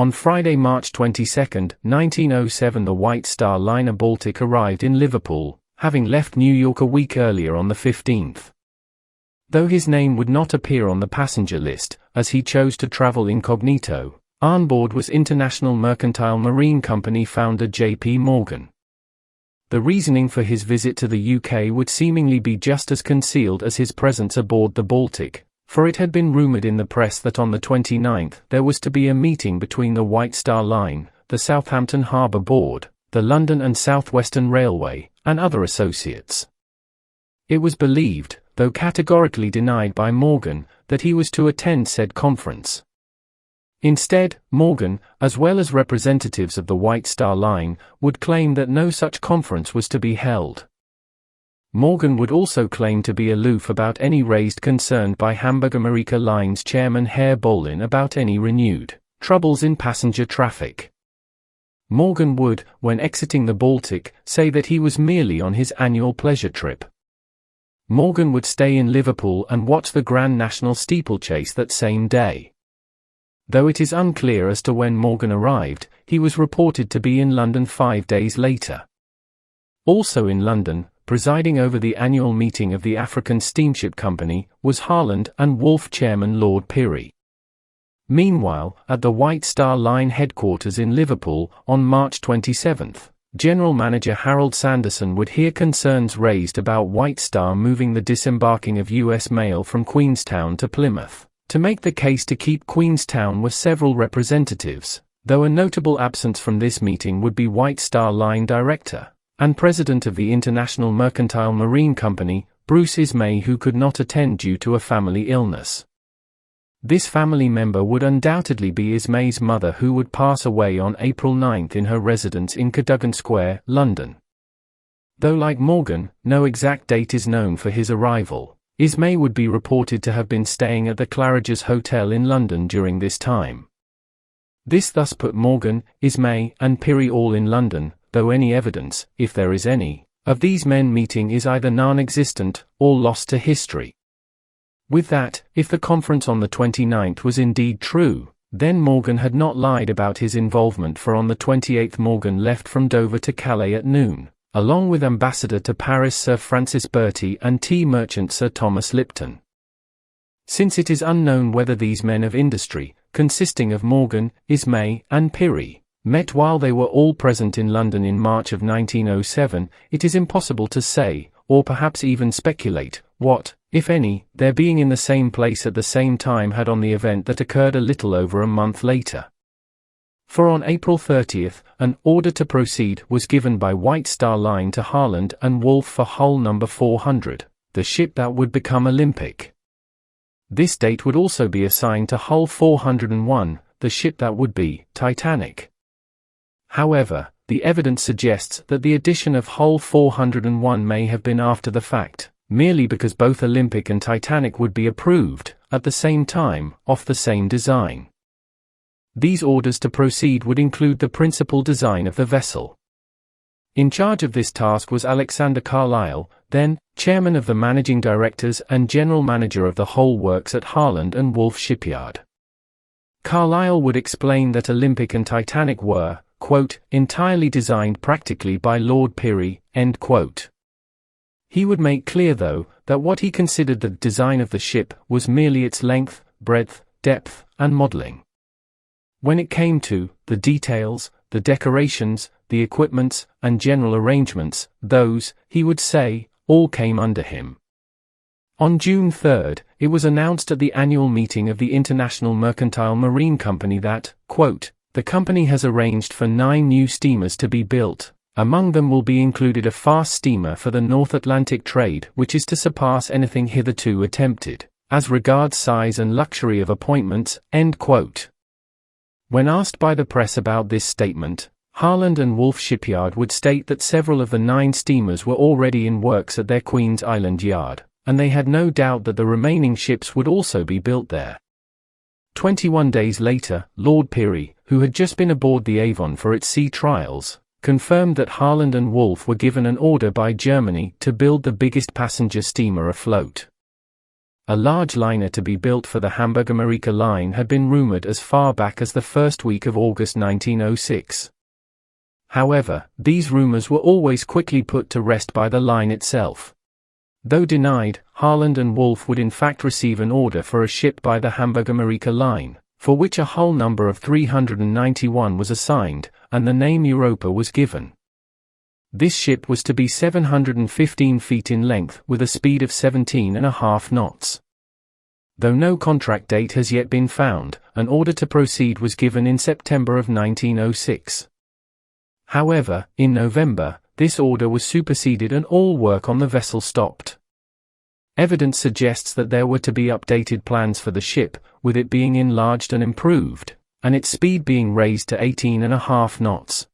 On Friday, March 22, 1907, the White Star liner Baltic arrived in Liverpool, having left New York a week earlier on the 15th. Though his name would not appear on the passenger list, as he chose to travel incognito, on board was International Mercantile Marine Company founder J.P. Morgan. The reasoning for his visit to the UK would seemingly be just as concealed as his presence aboard the Baltic, for it had been rumoured in the press that on the 29th there was to be a meeting between the White Star Line, the Southampton Harbour Board, the London and South Western Railway, and other associates. It was believed, though categorically denied by Morgan, that he was to attend said conference. Instead, Morgan, as well as representatives of the White Star Line, would claim that no such conference was to be held. Morgan would also claim to be aloof about any raised concern by Hamburg America Line's chairman Herr Bolin about any renewed troubles in passenger traffic. Morgan would, when exiting the Baltic, say that he was merely on his annual pleasure trip. Morgan would stay in Liverpool and watch the Grand National steeplechase that same day. Though it is unclear as to when Morgan arrived, he was reported to be in London 5 days later. Also in London, presiding over the annual meeting of the African Steamship Company, was Harland and Wolff chairman Lord Pirrie. Meanwhile, at the White Star Line headquarters in Liverpool, on March 27, General Manager Harold Sanderson would hear concerns raised about White Star moving the disembarking of U.S. mail from Queenstown to Plymouth. To make the case to keep Queenstown were several representatives, though a notable absence from this meeting would be White Star Line Director and President of the International Mercantile Marine Company, Bruce Ismay, who could not attend due to a family illness. This family member would undoubtedly be Ismay's mother, who would pass away on April 9 in her residence in Cadogan Square, London. Though like Morgan, no exact date is known for his arrival, Ismay would be reported to have been staying at the Claridge's Hotel in London during this time. This thus put Morgan, Ismay, and Pirrie all in London, though any evidence, if there is any, of these men meeting is either non-existent or lost to history. With that, if the conference on the 29th was indeed true, then Morgan had not lied about his involvement, for on the 28th Morgan left from Dover to Calais at noon, along with Ambassador to Paris Sir Francis Bertie and tea merchant Sir Thomas Lipton. Since it is unknown whether these men of industry, consisting of Morgan, Ismay, and Pirrie, met while they were all present in London in March of 1907, it is impossible to say, or perhaps even speculate, what, if any, their being in the same place at the same time had on the event that occurred a little over a month later. For on April 30, an order to proceed was given by White Star Line to Harland and Wolff for hull number 400, the ship that would become Olympic. This date would also be assigned to hull 401, the ship that would be Titanic. However, the evidence suggests that the addition of hull 401 may have been after the fact, merely because both Olympic and Titanic would be approved, at the same time, off the same design. These orders to proceed would include the principal design of the vessel. In charge of this task was Alexander Carlyle, then chairman of the managing directors and general manager of the whole works at Harland and Wolff shipyard. Carlyle would explain that Olympic and Titanic were, quote, entirely designed practically by Lord Pirrie, end quote. He would make clear, though, that what he considered the design of the ship was merely its length, breadth, depth, and modeling. When it came to the details, the decorations, the equipments, and general arrangements, those, he would say, all came under him. On June 3, it was announced at the annual meeting of the International Mercantile Marine Company that, quote, the company has arranged for 9 new steamers to be built. Among them will be included a fast steamer for the North Atlantic trade, which is to surpass anything hitherto attempted, as regards size and luxury of appointments, end quote. When asked by the press about this statement, Harland and Wolff shipyard would state that several of the 9 steamers were already in works at their Queen's Island yard, and they had no doubt that the remaining ships would also be built there. 21 days later, Lord Pirrie, who had just been aboard the Avon for its sea trials, confirmed that Harland and Wolff were given an order by Germany to build the biggest passenger steamer afloat. a large liner to be built for the Hamburg-Amerika line had been rumored as far back as the first week of August 1906. However, these rumors were always quickly put to rest by the line itself. Though denied, Harland and Wolff would in fact receive an order for a ship by the Hamburg-Amerika line, for which a hull number of 391 was assigned, and the name Europa was given. This ship was to be 715 feet in length with a speed of 17.5 knots. Though no contract date has yet been found, an order to proceed was given in September of 1906. However, in November, this order was superseded and all work on the vessel stopped. Evidence suggests that there were to be updated plans for the ship, with it being enlarged and improved, and its speed being raised to 18.5 knots.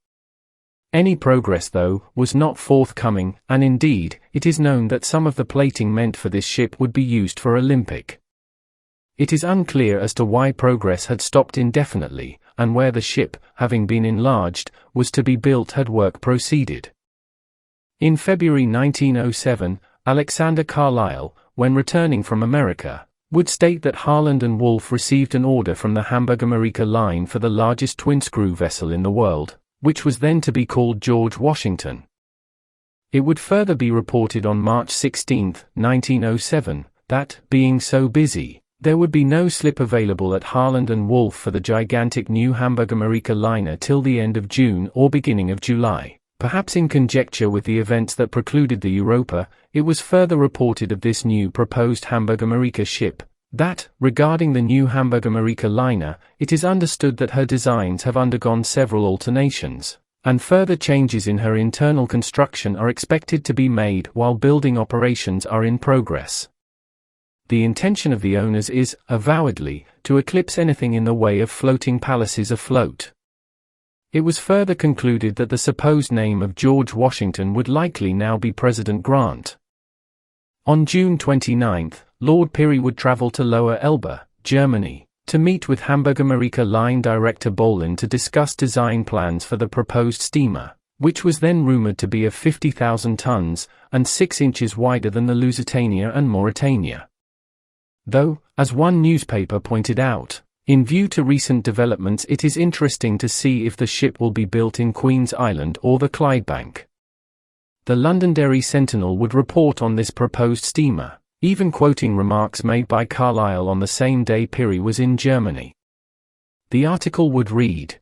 Any progress, though, was not forthcoming, and indeed, it is known that some of the plating meant for this ship would be used for Olympic. It is unclear as to why progress had stopped indefinitely, and where the ship, having been enlarged, was to be built had work proceeded. In February 1907, Alexander Carlyle, when returning from America, would state that Harland and Wolff received an order from the Hamburg-Amerika line for the largest twin-screw vessel in the world, which was then to be called George Washington. It would further be reported on March 16, 1907, that, being so busy, there would be no slip available at Harland and Wolff for the gigantic new Hamburg-Amerika liner till the end of June or beginning of July. Perhaps in conjecture with the events that precluded the Europa, it was further reported of this new proposed Hamburg-Amerika ship, that, regarding the new Hamburg-Amerika liner, it is understood that her designs have undergone several alterations, and further changes in her internal construction are expected to be made while building operations are in progress. The intention of the owners is, avowedly, to eclipse anything in the way of floating palaces afloat. It was further concluded that the supposed name of George Washington would likely now be President Grant. On June 29, Lord Pirrie would travel to Lower Elbe, Germany, to meet with Hamburg-Amerika line director Bohlin to discuss design plans for the proposed steamer, which was then rumored to be of 50,000 tons, and 6 inches wider than the Lusitania and Mauretania. Though, as one newspaper pointed out, in view to recent developments it is interesting to see if the ship will be built in Queen's Island or the Clydebank. The Londonderry Sentinel would report on this proposed steamer, even quoting remarks made by Carlyle on the same day Pirrie was in Germany. The article would read: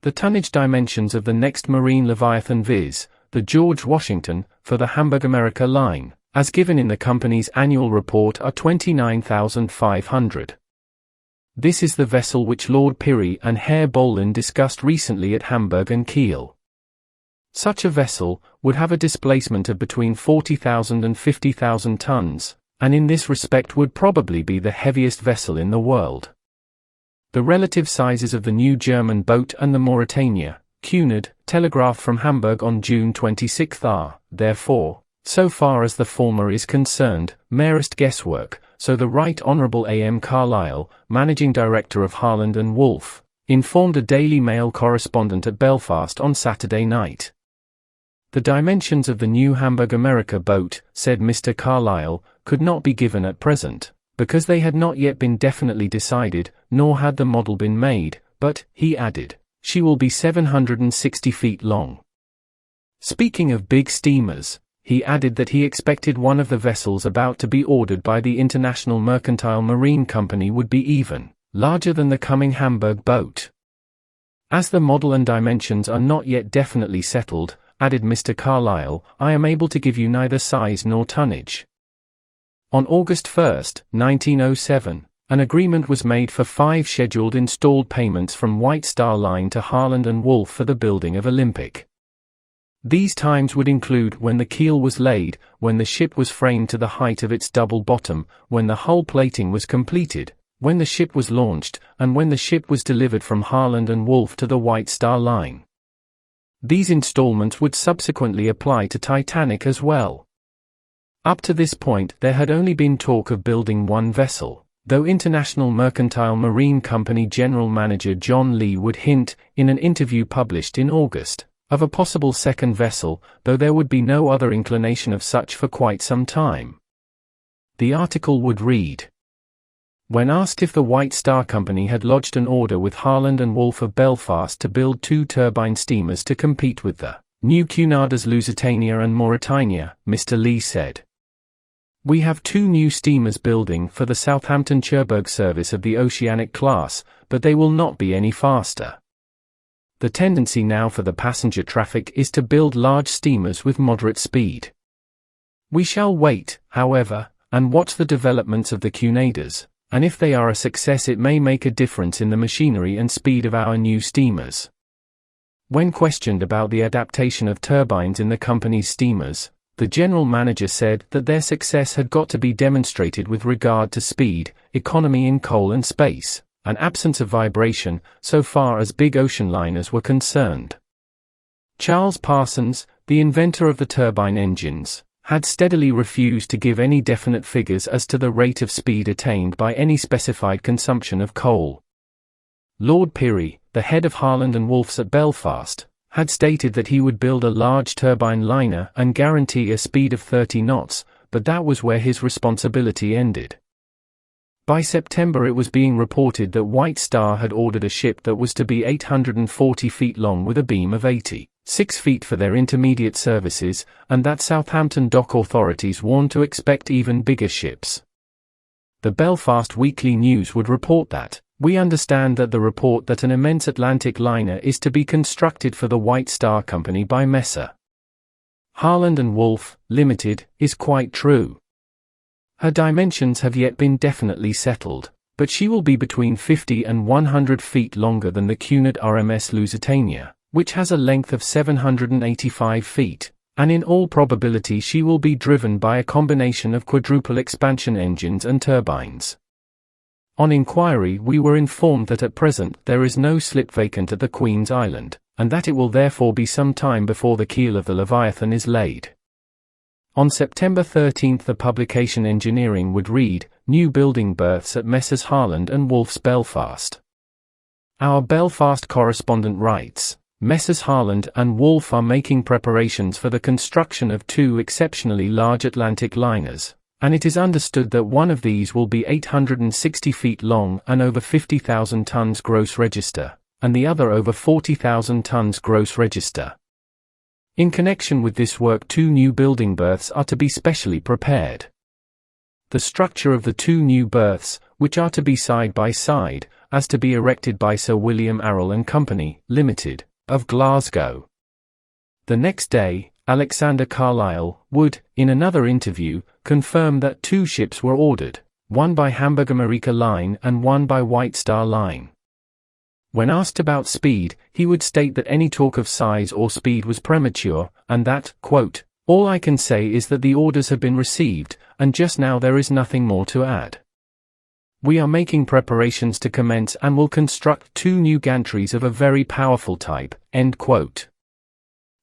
the tonnage dimensions of the next marine Leviathan viz., the George Washington, for the Hamburg-Amerika line, as given in the company's annual report are 29,500. This is the vessel which Lord Pirrie and Herr Bohlin discussed recently at Hamburg and Kiel. Such a vessel would have a displacement of between 40,000 and 50,000 tons, and in this respect would probably be the heaviest vessel in the world. The relative sizes of the new German boat and the Mauretania, Cunard, telegraphed from Hamburg on June 26 are, therefore, so far as the former is concerned, merest guesswork, so the Right Honourable A.M. Carlyle, Managing Director of Harland and Wolff, informed a Daily Mail correspondent at Belfast on Saturday night. The dimensions of the new Hamburg-Amerika boat, said Mr. Carlyle, could not be given at present, because they had not yet been definitely decided, nor had the model been made, but, he added, she will be 760 feet long. Speaking of big steamers, he added that he expected one of the vessels about to be ordered by the International Mercantile Marine Company would be even larger than the coming Hamburg boat. As the model and dimensions are not yet definitely settled, added Mr. Carlyle, I am able to give you neither size nor tonnage. On August 1, 1907, an agreement was made for 5 scheduled installed payments from White Star Line to Harland and Wolff for the building of Olympic. These times would include when the keel was laid, when the ship was framed to the height of its double bottom, when the hull plating was completed, when the ship was launched, and when the ship was delivered from Harland and Wolff to the White Star Line. These installments would subsequently apply to Titanic as well. Up to this point there had only been talk of building one vessel, though International Mercantile Marine Company General Manager John Lee would hint, in an interview published in August, of a possible second vessel, though there would be no other inclination of such for quite some time. The article would read. When asked if the White Star Company had lodged an order with Harland and Wolff of Belfast to build 2 turbine steamers to compete with the new Cunadas Lusitania and Mauritania, Mr. Lee said, "We have 2 new steamers building for the Southampton-Cherbourg service of the Oceanic class, but they will not be any faster. The tendency now for the passenger traffic is to build large steamers with moderate speed. We shall wait, however, and watch the developments of the Cunadas, and if they are a success it may make a difference in the machinery and speed of our new steamers." When questioned about the adaptation of turbines in the company's steamers, the general manager said that their success had got to be demonstrated with regard to speed, economy in coal and space, and absence of vibration, so far as big ocean liners were concerned. Charles Parsons, the inventor of the turbine engines, had steadily refused to give any definite figures as to the rate of speed attained by any specified consumption of coal. Lord Pirrie, the head of Harland and Wolff's at Belfast, had stated that he would build a large turbine liner and guarantee a speed of 30 knots, but that was where his responsibility ended. By September it was being reported that White Star had ordered a ship that was to be 840 feet long with a beam of 86 feet for their intermediate services, and that Southampton dock authorities warned to expect even bigger ships. The Belfast Weekly News would report that, "We understand that the report that an immense Atlantic liner is to be constructed for the White Star Company by Messer Harland and Wolff, Limited, is quite true. Her dimensions have yet been definitely settled, but she will be between 50 and 100 feet longer than the Cunard RMS Lusitania, which has a length of 785 feet, and in all probability she will be driven by a combination of quadruple expansion engines and turbines. On inquiry we were informed that at present there is no slip vacant at the Queen's Island, and that it will therefore be some time before the keel of the Leviathan is laid." On September 13 the publication Engineering would read, "New building berths at Messrs Harland and Wolff's Belfast." Our Belfast correspondent writes, "Messrs Harland and Wolff are making preparations for the construction of 2 exceptionally large Atlantic liners, and it is understood that one of these will be 860 feet long and over 50,000 tons gross register, and the other over 40,000 tons gross register. In connection with this work 2 new building berths are to be specially prepared. The structure of the 2 new berths, which are to be side by side, as to be erected by Sir William Arrell and Company, Limited, of Glasgow." The next day, Alexander Carlyle would, in another interview, confirm that 2 ships were ordered, one by Hamburg America Line and one by White Star Line. When asked about speed, he would state that any talk of size or speed was premature, and that, quote, "All I can say is that the orders have been received, and just now there is nothing more to add. We are making preparations to commence and will construct 2 new gantries of a very powerful type," end quote.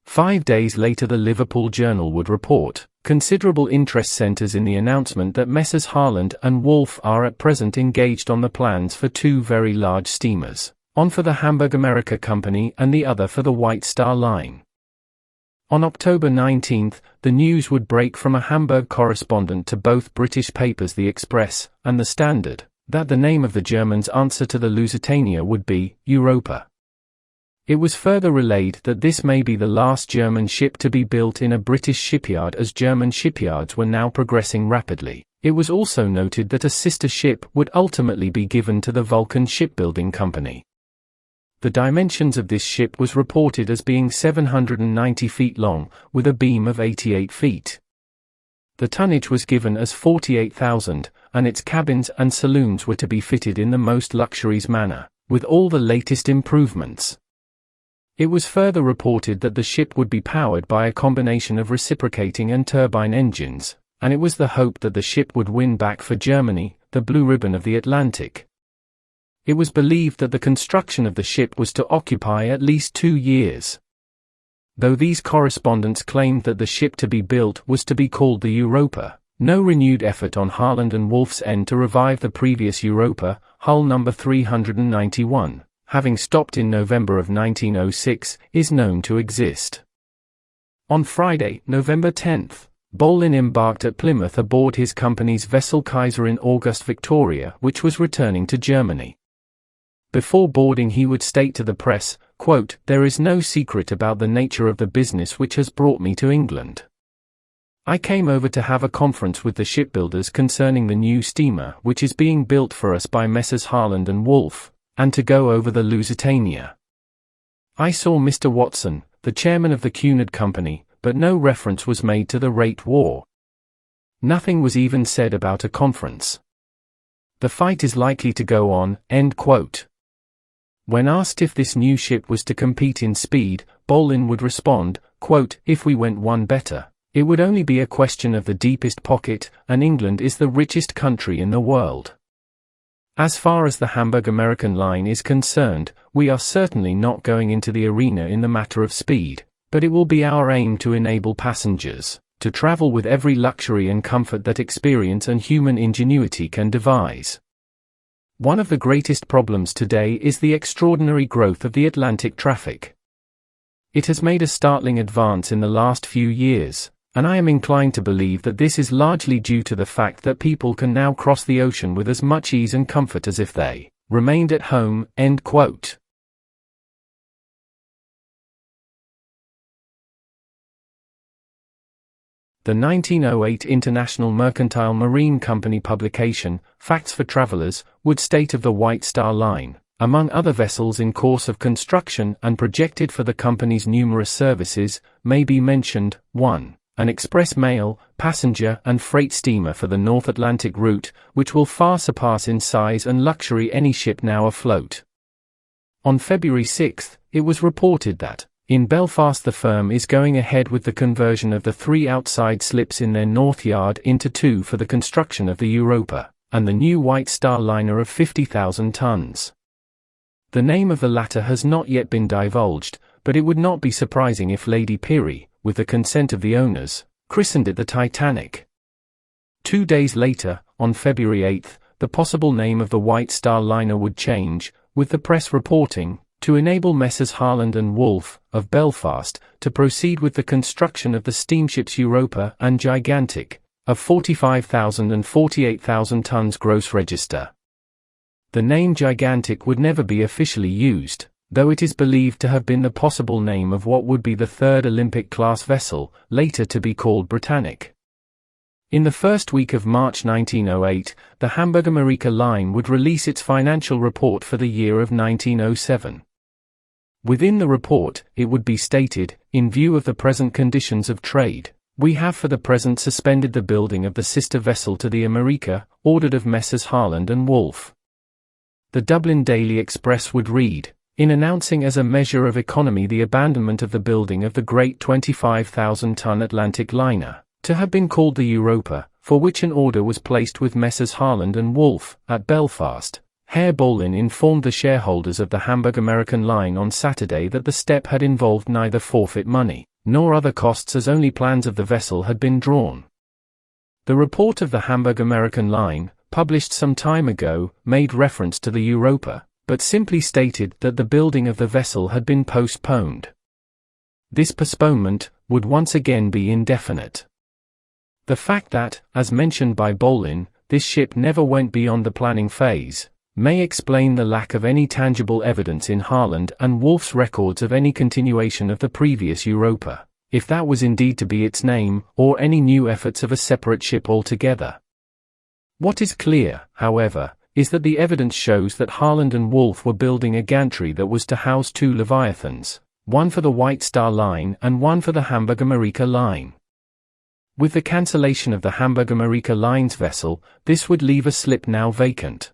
5 days later the Liverpool Journal would report, "Considerable interest centres in the announcement that Messrs Harland and Wolff are at present engaged on the plans for 2 very large steamers, one for the Hamburg America Company and the other for the White Star Line." On October 19, the news would break from a Hamburg correspondent to both British papers The Express and The Standard, that the name of the Germans' answer to the Lusitania would be Europa. It was further relayed that this may be the last German ship to be built in a British shipyard, as German shipyards were now progressing rapidly. It was also noted that a sister ship would ultimately be given to the Vulcan Shipbuilding Company. The dimensions of this ship was reported as being 790 feet long, with a beam of 88 feet. The tonnage was given as 48,000, and its cabins and saloons were to be fitted in the most luxurious manner, with all the latest improvements. It was further reported that the ship would be powered by a combination of reciprocating and turbine engines, and it was the hope that the ship would win back for Germany the blue ribbon of the Atlantic. It was believed that the construction of the ship was to occupy at least 2 years. Though these correspondents claimed that the ship to be built was to be called the Europa, no renewed effort on Harland and Wolff's end to revive the previous Europa, hull number 391, having stopped in November of 1906, is known to exist. On Friday, November 10, Boleyn embarked at Plymouth aboard his company's vessel Kaiser in August Victoria, which was returning to Germany. Before boarding he would state to the press, quote, "There is no secret about the nature of the business which has brought me to England. I came over to have a conference with the shipbuilders concerning the new steamer which is being built for us by Messrs. Harland and Wolff, and to go over the Lusitania. I saw Mr. Watson, the chairman of the Cunard Company, but no reference was made to the rate war. Nothing was even said about a conference. The fight is likely to go on," end quote. When asked if this new ship was to compete in speed, Boleyn would respond, quote, "If we went one better, it would only be a question of the deepest pocket, and England is the richest country in the world. As far as the Hamburg American line is concerned, we are certainly not going into the arena in the matter of speed, but it will be our aim to enable passengers to travel with every luxury and comfort that experience and human ingenuity can devise. One of the greatest problems today is the extraordinary growth of the Atlantic traffic. It has made a startling advance in the last few years, and I am inclined to believe that this is largely due to the fact that people can now cross the ocean with as much ease and comfort as if they remained at home," end quote. The 1908 International Mercantile Marine Company publication, Facts for Travelers, would state of the White Star Line, among other vessels in course of construction and projected for the company's numerous services, may be mentioned, 1. An express mail, passenger and freight steamer for the North Atlantic route, which will far surpass in size and luxury any ship now afloat. On February 6, it was reported that, in Belfast the firm is going ahead with the conversion of the 3 outside slips in their north yard into 2 for the construction of the Europa, and the new White Star liner of 50,000 tons. The name of the latter has not yet been divulged, but it would not be surprising if Lady Peary, with the consent of the owners, christened it the Titanic. 2 days later, on February 8, the possible name of the White Star liner would change, with the press reporting, to enable Messrs. Harland and Wolff, of Belfast, to proceed with the construction of the steamships Europa and Gigantic, of 45,000 and 48,000 tons gross register. The name Gigantic would never be officially used, though it is believed to have been the possible name of what would be the 3rd Olympic-class vessel, later to be called Britannic. In the first week of March 1908, the Hamburg America line would release its financial report for the year of 1907. Within the report, it would be stated, in view of the present conditions of trade, we have for the present suspended the building of the sister vessel to the America, ordered of Messrs. Harland and Wolff. The Dublin Daily Express would read, in announcing as a measure of economy the abandonment of the building of the great 25,000-ton Atlantic liner, to have been called the Europa, for which an order was placed with Messrs. Harland and Wolff, at Belfast, Herr Boleyn informed the shareholders of the Hamburg American line on Saturday that the step had involved neither forfeit money, nor other costs as only plans of the vessel had been drawn. The report of the Hamburg American line, published some time ago, made reference to the Europa, but simply stated that the building of the vessel had been postponed. This postponement would once again be indefinite. The fact that, as mentioned by Boleyn, this ship never went beyond the planning phase, may explain the lack of any tangible evidence in Harland and Wolff's records of any continuation of the previous Europa, if that was indeed to be its name, or any new efforts of a separate ship altogether. What is clear, however, is that the evidence shows that Harland and Wolff were building a gantry that was to house 2 Leviathans, one for the White Star Line and one for the Hamburg America Line. With the cancellation of the Hamburg America Line's vessel, this would leave a slip now vacant.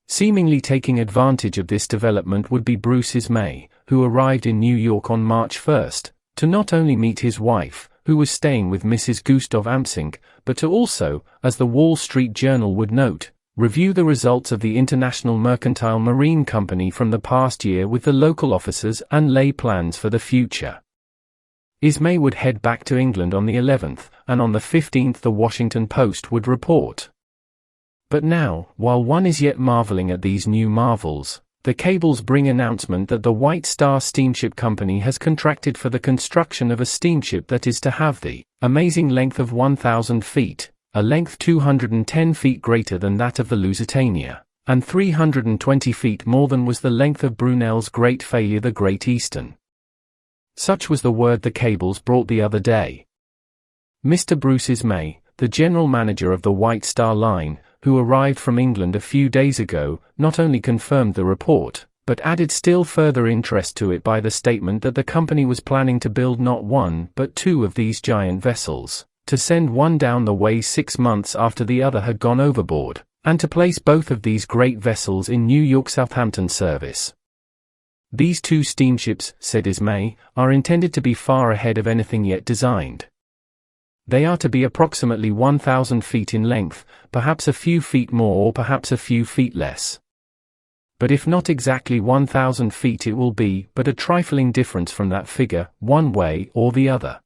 Seemingly taking advantage of this development would be Bruce Ismay, who arrived in New York on March 1, to not only meet his wife, who was staying with Mrs. Gustav Amsink, but to also, as the Wall Street Journal would note, review the results of the International Mercantile Marine Company from the past year with the local officers and lay plans for the future. Ismay would head back to England on the 11th, and on the 15th the Washington Post would report. But now, while one is yet marveling at these new marvels, The cables bring announcement that the White Star Steamship Company has contracted for the construction of a steamship that is to have the amazing length of 1,000 feet, a length 210 feet greater than that of the Lusitania, and 320 feet more than was the length of Brunel's great failure, the Great Eastern. Such was the word the cables brought the other day. Mr. Bruce May, the general manager of the White Star Line, who arrived from England a few days ago, not only confirmed the report, but added still further interest to it by the statement that the company was planning to build not one but two of these giant vessels, to send one down the way 6 months after the other had gone overboard, and to place both of these great vessels in New York Southampton service. These two steamships, said Ismay, are intended to be far ahead of anything yet designed. They are to be approximately 1,000 feet in length, perhaps a few feet more or perhaps a few feet less. But if not exactly 1,000 feet, it will be but a trifling difference from that figure, one way or the other.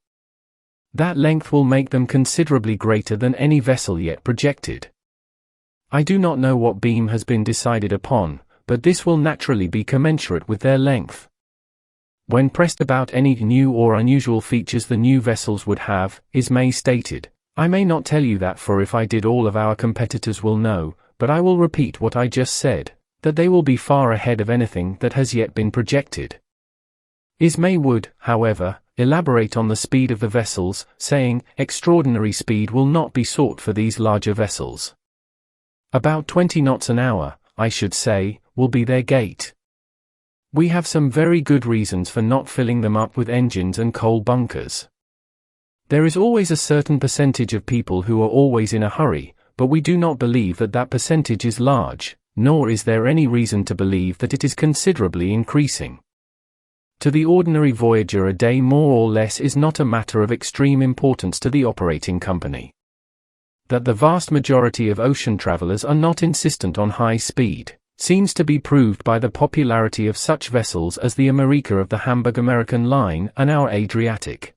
That length will make them considerably greater than any vessel yet projected. I do not know what beam has been decided upon, but this will naturally be commensurate with their length. When pressed about any new or unusual features the new vessels would have, Ismay stated, "I may not tell you that, for if I did all of our competitors will know, but I will repeat what I just said, that they will be far ahead of anything that has yet been projected." Ismay would, however, elaborate on the speed of the vessels, saying, "Extraordinary speed will not be sought for these larger vessels. About 20 knots an hour, I should say, will be their gait. We have some very good reasons for not filling them up with engines and coal bunkers. There is always a certain percentage of people who are always in a hurry, but we do not believe that that percentage is large, nor is there any reason to believe that it is considerably increasing. To the ordinary voyager, a day more or less is not a matter of extreme importance to the operating company. That the vast majority of ocean travelers are not insistent on high speed seems to be proved by the popularity of such vessels as the America of the Hamburg American Line and our Adriatic.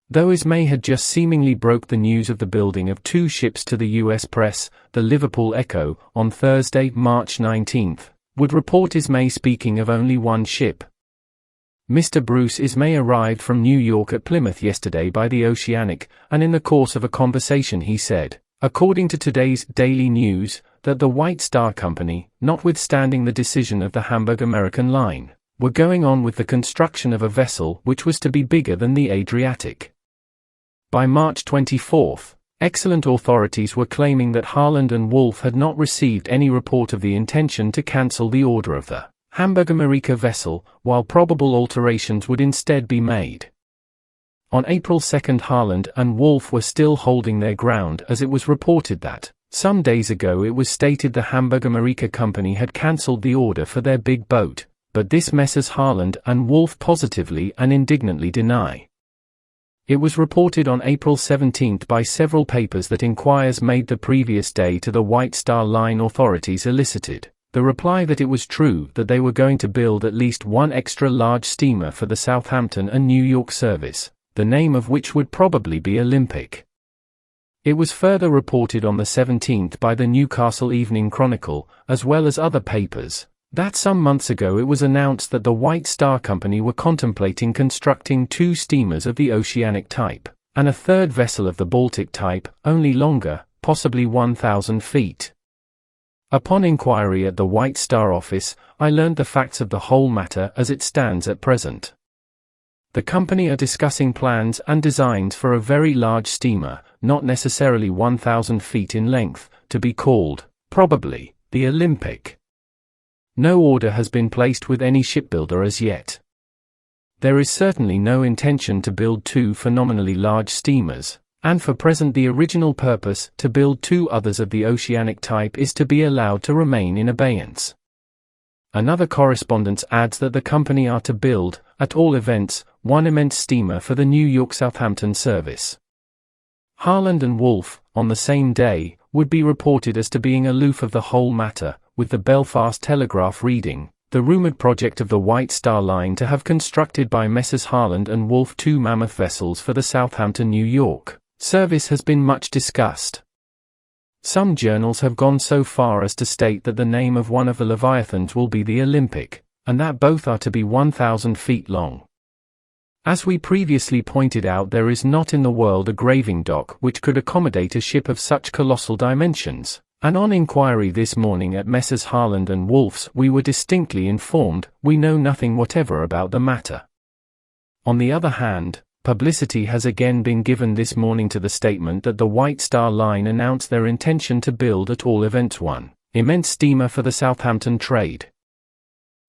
Though Ismay had just seemingly broke the news of the building of two ships to the U.S. press, the Liverpool Echo, on Thursday, March 19, would report Ismay speaking of only one ship. Mr. Bruce Ismay arrived from New York at Plymouth yesterday by the Oceanic, and in the course of a conversation he said, according to today's Daily News, that the White Star Company, notwithstanding the decision of the Hamburg American Line, were going on with the construction of a vessel which was to be bigger than the Adriatic. By March 24, excellent authorities were claiming that Harland and Wolff had not received any report of the intention to cancel the order of the Hamburg America vessel, while probable alterations would instead be made. On April 2, Harland and Wolff were still holding their ground, as it was reported that, some days ago, it was stated the Hamburg America Company had cancelled the order for their big boat, but this Messrs. Harland and Wolff positively and indignantly deny. It was reported on April 17 by several papers that inquiries made the previous day to the White Star Line authorities elicited the reply that it was true that they were going to build at least one extra large steamer for the Southampton and New York service, the name of which would probably be Olympic. It was further reported on the 17th by the Newcastle Evening Chronicle, as well as other papers, that some months ago it was announced that the White Star Company were contemplating constructing two steamers of the Oceanic type, and a third vessel of the Baltic type, only longer, possibly 1,000 feet. Upon inquiry at the White Star office, I learned the facts of the whole matter as it stands at present. The company are discussing plans and designs for a very large steamer, not necessarily 1,000 feet in length, to be called, probably, the Olympic. No order has been placed with any shipbuilder as yet. There is certainly no intention to build two phenomenally large steamers, and for present the original purpose, to build two others of the Oceanic type, is to be allowed to remain in abeyance. Another correspondent adds that the company are to build, at all events, one immense steamer for the New York Southampton service. Harland and Wolff, on the same day, would be reported as to being aloof of the whole matter, with the Belfast Telegraph reading, the rumoured project of the White Star Line to have constructed by Messrs. Harland and Wolff two mammoth vessels for the Southampton New York service has been much discussed. Some journals have gone so far as to state that the name of one of the Leviathans will be the Olympic, and that both are to be 1,000 feet long. As we previously pointed out, there is not in the world a graving dock which could accommodate a ship of such colossal dimensions, and on inquiry this morning at Messrs. Harland and Wolff's we were distinctly informed, we know nothing whatever about the matter. On the other hand, publicity has again been given this morning to the statement that the White Star Line announced their intention to build at all events one immense steamer for the Southampton trade.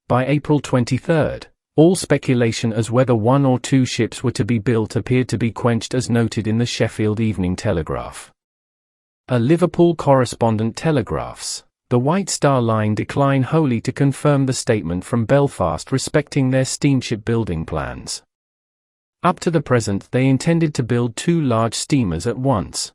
By April 23, all speculation as whether one or two ships were to be built appeared to be quenched, as noted in the Sheffield Evening Telegraph. A Liverpool correspondent telegraphs, the White Star Line decline wholly to confirm the statement from Belfast respecting their steamship building plans. Up to the present they intended to build 2 large steamers at once.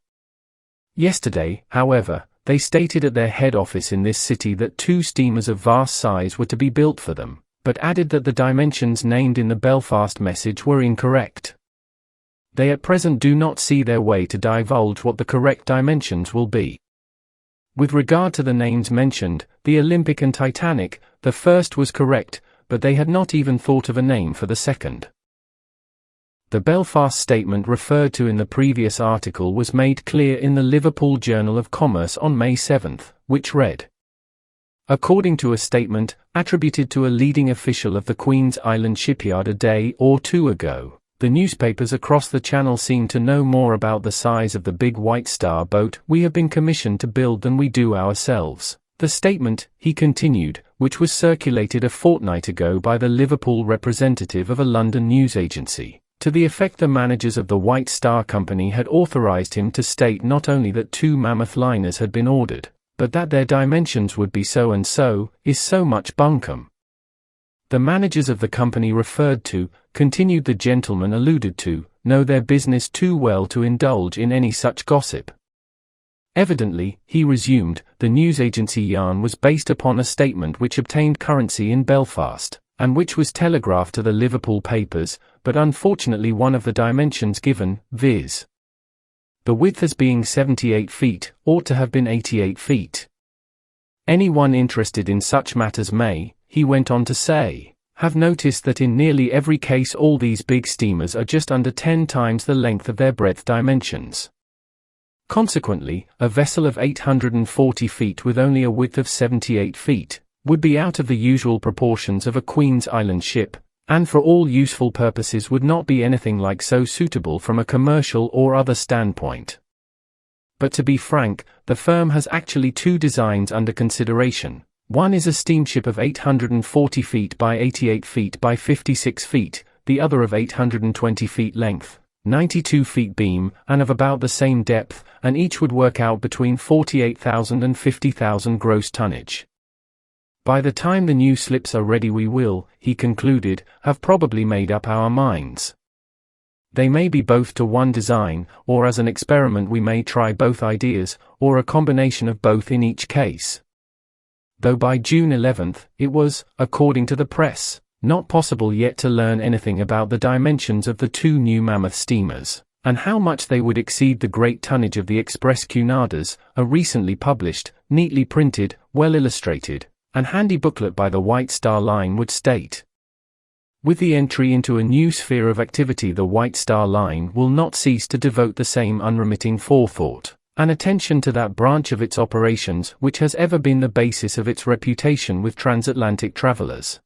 Yesterday, however, they stated at their head office in this city that 2 steamers of vast size were to be built for them, but added that the dimensions named in the Belfast message were incorrect. They at present do not see their way to divulge what the correct dimensions will be. With regard to the names mentioned, the Olympic and Titanic, the first was correct, but they had not even thought of a name for the second. The Belfast statement referred to in the previous article was made clear in the Liverpool Journal of Commerce on May 7, which read: according to a statement, attributed to a leading official of the Queen's Island shipyard a day or 2 ago, the newspapers across the Channel seem to know more about the size of the big White Star boat we have been commissioned to build than we do ourselves. The statement, he continued, which was circulated a fortnight ago by the Liverpool representative of a London news agency, to the effect the managers of the White Star Company had authorized him to state not only that 2 mammoth liners had been ordered, but that their dimensions would be so and so, is so much bunkum. The managers of the company referred to, continued the gentleman alluded to, know their business too well to indulge in any such gossip. Evidently, he resumed, the news agency yarn was based upon a statement which obtained currency in Belfast, and which was telegraphed to the Liverpool papers, but unfortunately one of the dimensions given, viz. the width as being 78 feet, ought to have been 88 feet. Anyone interested in such matters may, he went on to say, have noticed that in nearly every case all these big steamers are just under 10 times the length of their breadth dimensions. Consequently, a vessel of 840 feet with only a width of 78 feet, would be out of the usual proportions of a Queen's Island ship, and for all useful purposes would not be anything like so suitable from a commercial or other standpoint. But to be frank, the firm has actually 2 designs under consideration. One is a steamship of 840 feet by 88 feet by 56 feet, the other of 820 feet length, 92 feet beam, and of about the same depth, and each would work out between 48,000 and 50,000 gross tonnage. By the time the new slips are ready we will, he concluded, have probably made up our minds. They may be both to one design, or as an experiment we may try both ideas, or a combination of both in each case. Though by June 11, it was, according to the press, not possible yet to learn anything about the dimensions of the 2 new mammoth steamers, and how much they would exceed the great tonnage of the express cunadas, a recently published, neatly printed, well illustrated, and handy booklet by the White Star Line would state. With the entry into a new sphere of activity, the White Star Line will not cease to devote the same unremitting forethought and attention to that branch of its operations which has ever been the basis of its reputation with transatlantic travelers.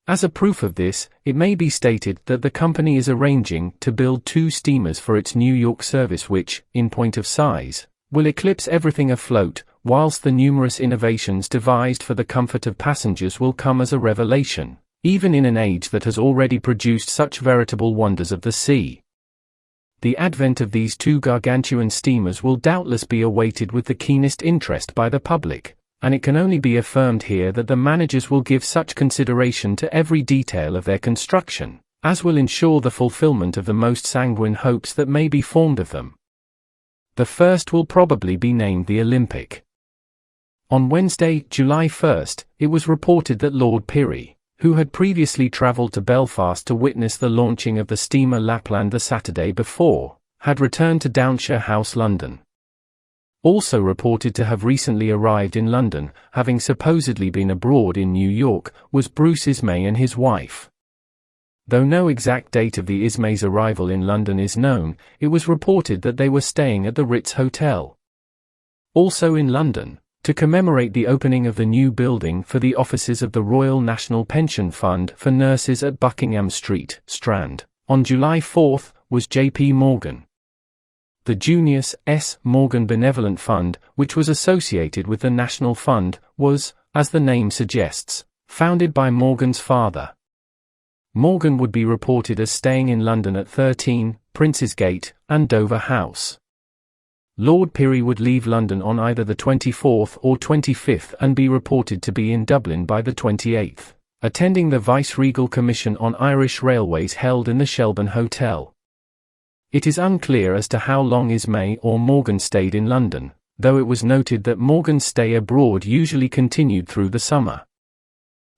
As a proof of this, it may be stated that the company is arranging to build 2 steamers for its New York service which, in point of size, will eclipse everything afloat, whilst the numerous innovations devised for the comfort of passengers will come as a revelation, even in an age that has already produced such veritable wonders of the sea. The advent of these 2 gargantuan steamers will doubtless be awaited with the keenest interest by the public, and it can only be affirmed here that the managers will give such consideration to every detail of their construction, as will ensure the fulfillment of the most sanguine hopes that may be formed of them. The first will probably be named the Olympic. On Wednesday, July 1, it was reported that Lord Pirrie, who had previously travelled to Belfast to witness the launching of the steamer Lapland the Saturday before, had returned to Downshire House, London. also reported to have recently arrived in London, having supposedly been abroad in New York, was Bruce Ismay and his wife. Though no exact date of the Ismays' arrival in London is known, it was reported that they were staying at the Ritz Hotel. Also in London, to commemorate the opening of the new building for the offices of the Royal National Pension Fund for Nurses at Buckingham Street, Strand, on July 4, was J.P. Morgan. The Junius S. Morgan Benevolent Fund, which was associated with the National Fund, was, as the name suggests, founded by Morgan's father. Morgan would be reported as staying in London at 13, Prince's Gate, and Dover House. Lord Pirrie would leave London on either the 24th or 25th and be reported to be in Dublin by the 28th, attending the Vice-Regal Commission on Irish Railways held in the Shelburne Hotel. It is unclear as to how long Ismay or Morgan stayed in London, though it was noted that Morgan's stay abroad usually continued through the summer.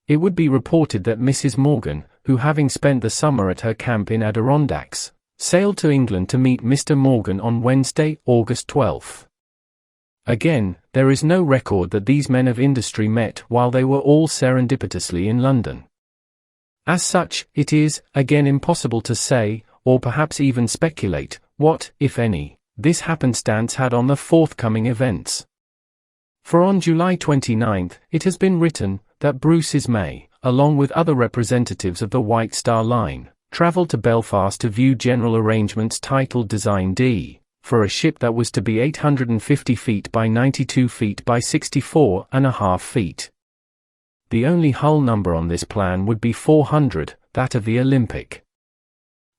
It would be reported that Mrs. Morgan, who having spent the summer at her camp in Adirondacks, sailed to England to meet Mr. Morgan on Wednesday, August 12. Again, there is no record that these men of industry met while they were all serendipitously in London. As such, it is, again, impossible to say, or perhaps even speculate, what, if any, this happenstance had on the forthcoming events. For on July 29, it has been written that Bruce Ismay, along with other representatives of the White Star Line, travelled to Belfast to view general arrangements titled Design D, for a ship that was to be 850 feet by 92 feet by 64.5 feet. The only hull number on this plan would be 400, that of the Olympic.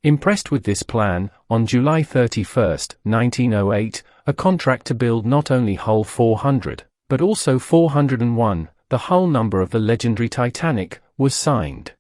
Impressed with this plan, on July 31, 1908, a contract to build not only hull 400, but also 401, the hull number of the legendary Titanic, was signed.